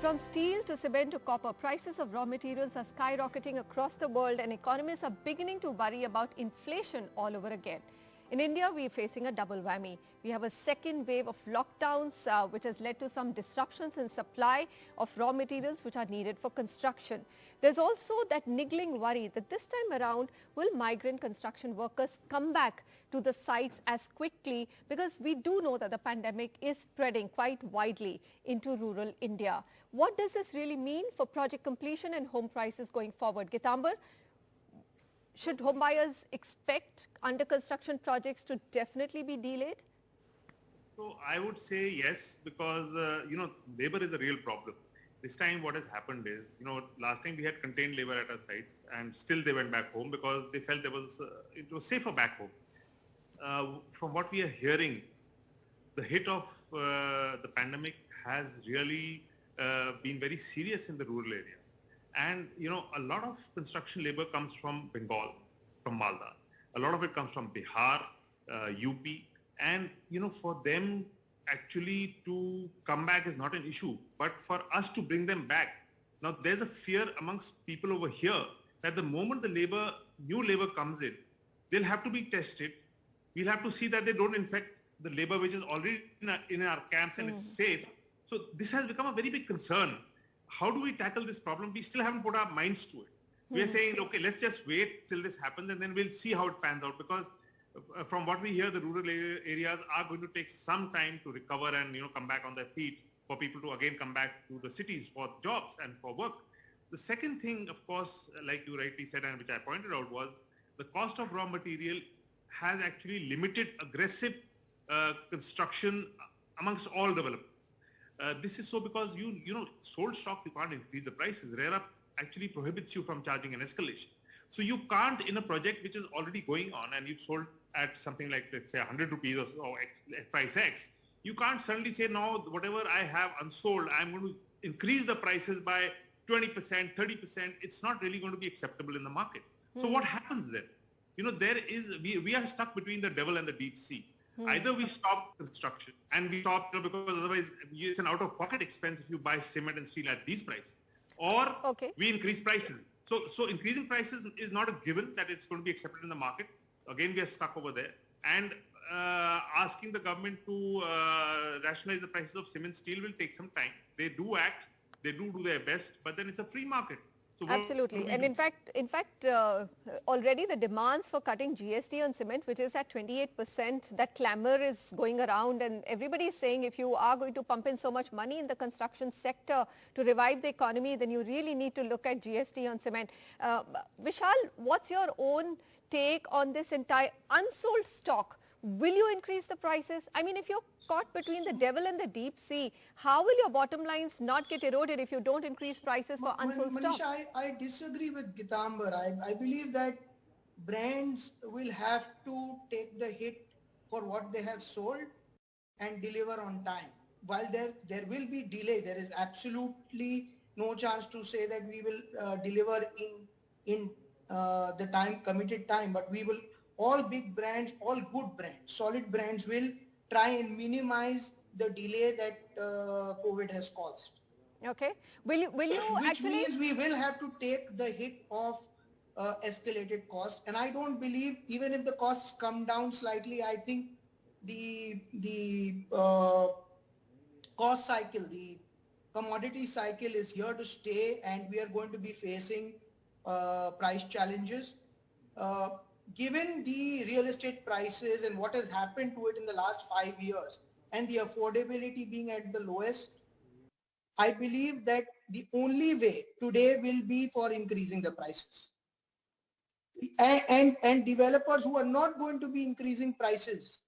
From steel to cement to copper, prices of raw materials are skyrocketing across the world and economists are beginning to worry about inflation all over again. In India, we are facing a double whammy. We have a second wave of lockdowns, which has led to some disruptions in supply of raw materials which are needed for construction. There's also that niggling worry that this time around, will migrant construction workers come back to the sites as quickly, because we do know that the pandemic is spreading quite widely into rural India. What does this really mean for project completion and home prices going forward? Gitambar, should home buyers expect under construction projects to definitely be delayed? So I would say yes, because, labor is a real problem. This time what has happened is, last time we had contained labor at our sites and still they went back home because they felt it was safer back home. From what we are hearing, the hit of the pandemic has really been very serious in the rural area. And, a lot of construction labor comes from Bengal, from Malda. A lot of it comes from Bihar, UP. And, for them actually to come back is not an issue. But for us to bring them back, now there's a fear amongst people over here that the moment the new labor comes in, they'll have to be tested. We'll have to see that they don't infect the labor which is already in our camps and is safe. So this has become a very big concern. How do we tackle this problem? We still haven't put our minds to it. We are saying, okay, let's just wait till this happens and then we'll see how it pans out, because from what we hear, the rural areas are going to take some time to recover and, come back on their feet for people to again come back to the cities for jobs and for work. The second thing, of course, like you rightly said and which I pointed out, was the cost of raw material has actually limited aggressive construction amongst all developers. This is so because sold stock, you can't increase the prices. RERA actually prohibits you from charging an escalation. So you can't, in a project which is already going on and you've sold at something like, let's say 100 rupees or price X, you can't suddenly say, no, whatever I have unsold, I'm going to increase the prices by 20%, 30%. It's not really going to be acceptable in the market. So what happens then? We are stuck between the devil and the deep sea. Either we stop construction and we stop because otherwise it's an out-of-pocket expense if you buy cement and steel at these prices, or we increase prices. So increasing prices is not a given that it's going to be accepted in the market. Again, we are stuck over there. And asking the government to rationalize the prices of cement, steel will take some time. They do act, they do their best, but then it's a free market. So absolutely. And in fact, already the demands for cutting GST on cement, which is at 28%, that clamor is going around, and everybody is saying if you are going to pump in so much money in the construction sector to revive the economy, then you really need to look at GST on cement. Vishal, what's your own take on this entire unsold stock? Will you increase the prices? I mean, if you're caught between the devil and the deep sea, how will your bottom lines not get eroded if you don't increase prices for unsold stock? Manisha, I disagree with Gitambar. I believe that brands will have to take the hit for what they have sold and deliver on time. While there will be delay, there is absolutely no chance to say that we will deliver in the committed time, but we will. All big brands, all good brands, solid brands will try and minimize the delay that COVID has caused. Okay. Will you Which actually... means we will have to take the hit of escalated cost. And I don't believe, even if the costs come down slightly, I think the cost cycle, the commodity cycle is here to stay, and we are going to be facing price challenges. Given the real estate prices and what has happened to it in the last 5 years and the affordability being at the lowest, I believe that the only way today will be for increasing the prices. And developers who are not going to be increasing prices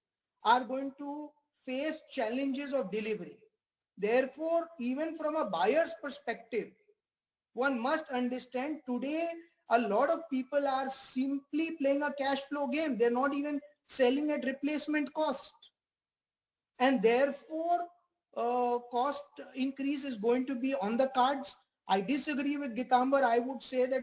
are going to face challenges of delivery. Therefore, even from a buyer's perspective, one must understand today a lot of people are simply playing a cash flow game. They're not even selling at replacement cost. And therefore, cost increase is going to be on the cards. I disagree with Gitambar. I would say that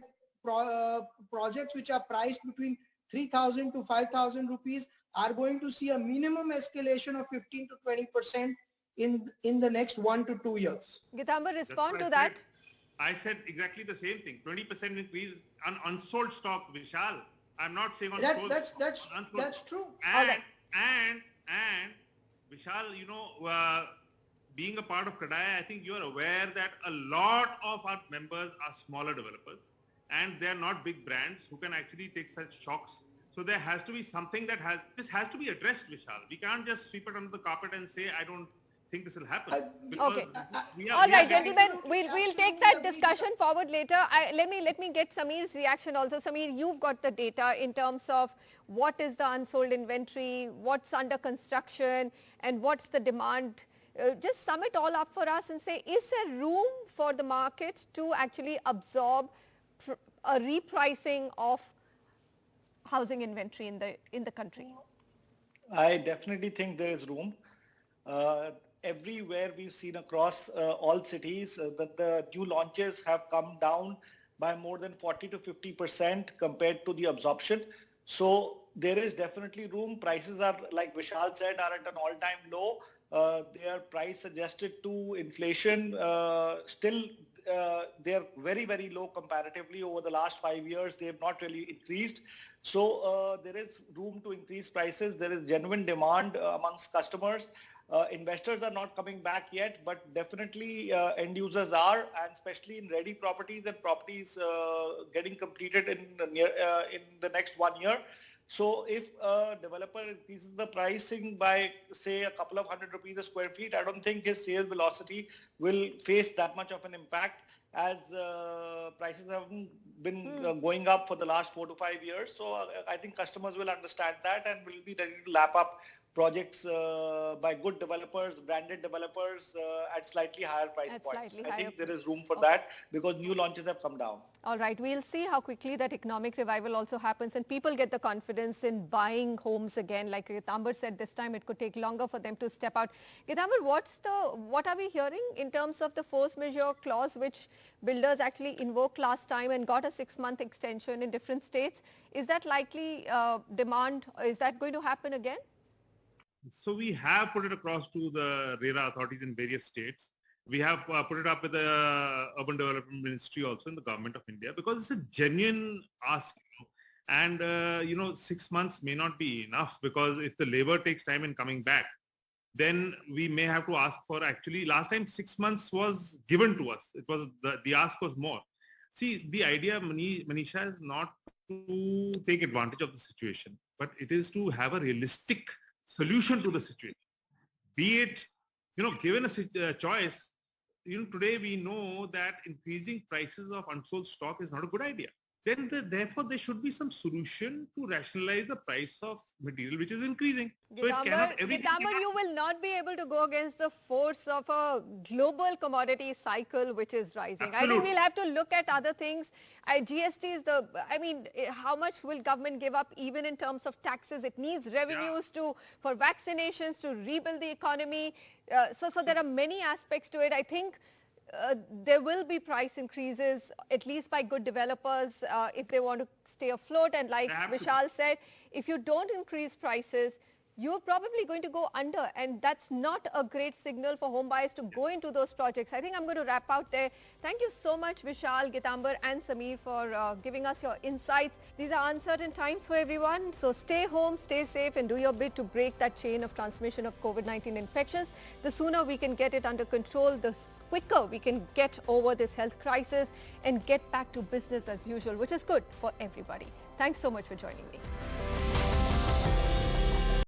projects which are priced between 3,000 to 5,000 rupees are going to see a minimum escalation of 15 to 20% in the next 1 to 2 years. Gitambar, respond to That's what that. I said exactly the same thing. 20% increase on unsold stock, Vishal. I'm not saying on sold stock, unsold. That's true. And Vishal, being a part of Kadai, I think you are aware that a lot of our members are smaller developers and they are not big brands who can actually take such shocks. So there has to be something this has to be addressed, Vishal. We can't just sweep it under the carpet and say, I don't think this will happen. Okay. All right, gentlemen, we'll take that discussion forward later. Let me get Sameer's reaction also. Sameer, you've got the data in terms of what is the unsold inventory, what's under construction, and what's the demand. Just sum it all up for us and say, is there room for the market to actually absorb a repricing of housing inventory in the country? I definitely think there is room. Everywhere we've seen across all cities that the new launches have come down by more than 40 to 50% compared to the absorption. So there is definitely room. Prices are, like Vishal said, are at an all-time low. They are price adjusted to inflation. Still, they're very, very low comparatively. Over the last 5 years, they have not really increased. So there is room to increase prices. There is genuine demand amongst customers. Investors are not coming back yet, but definitely end users are, and especially in ready properties and properties getting completed in the next 1 year. So if a developer increases the pricing by, say, a couple of ₹100 a square feet, I don't think his sales velocity will face that much of an impact, as prices haven't been going up for the last 4 to 5 years. So I think customers will understand that and will be ready to lap up projects by good developers, branded developers at slightly higher price points. I think there is room for that because new launches have come down. All right, we'll see how quickly that economic revival also happens and people get the confidence in buying homes again. Like Gitambar said, this time it could take longer for them to step out. Gitambar, what are we hearing in terms of the force majeure clause which builders actually invoked last time and got a 6-month extension in different states? Is that likely demand? Is that going to happen again? So we have put it across to the RERA authorities in various states. We have put it up with the Urban Development Ministry also in the Government of India, because it's a genuine ask. And, 6 months may not be enough, because if the labor takes time in coming back, then we may have to ask for, actually last time 6 months was given to us. It was the ask was more. See, the idea, Manisha, is not to take advantage of the situation, but it is to have a realistic solution to the situation. Be it, given a choice, today we know that increasing prices of unsold stock is not a good idea. Then therefore there should be some solution to rationalize the price of material which is increasing. So it cannot Gitambar, you will not be able to go against the force of a global commodity cycle which is rising. Absolutely. I think we'll have to look at other things. GST is how much will government give up even in terms of taxes? It needs revenues for vaccinations to rebuild the economy. So there are many aspects to it. I think there will be price increases, at least by good developers, if they want to stay afloat. And like Vishal said, if you don't increase prices, you're probably going to go under, and that's not a great signal for home buyers to go into those projects. I think I'm going to wrap out there. Thank you so much, Vishal, Gitambar and Sameer, for giving us your insights. These are uncertain times for everyone, so stay home, stay safe, and do your bit to break that chain of transmission of COVID-19 infections. The sooner we can get it under control, the quicker we can get over this health crisis and get back to business as usual, which is good for everybody. Thanks so much for joining me.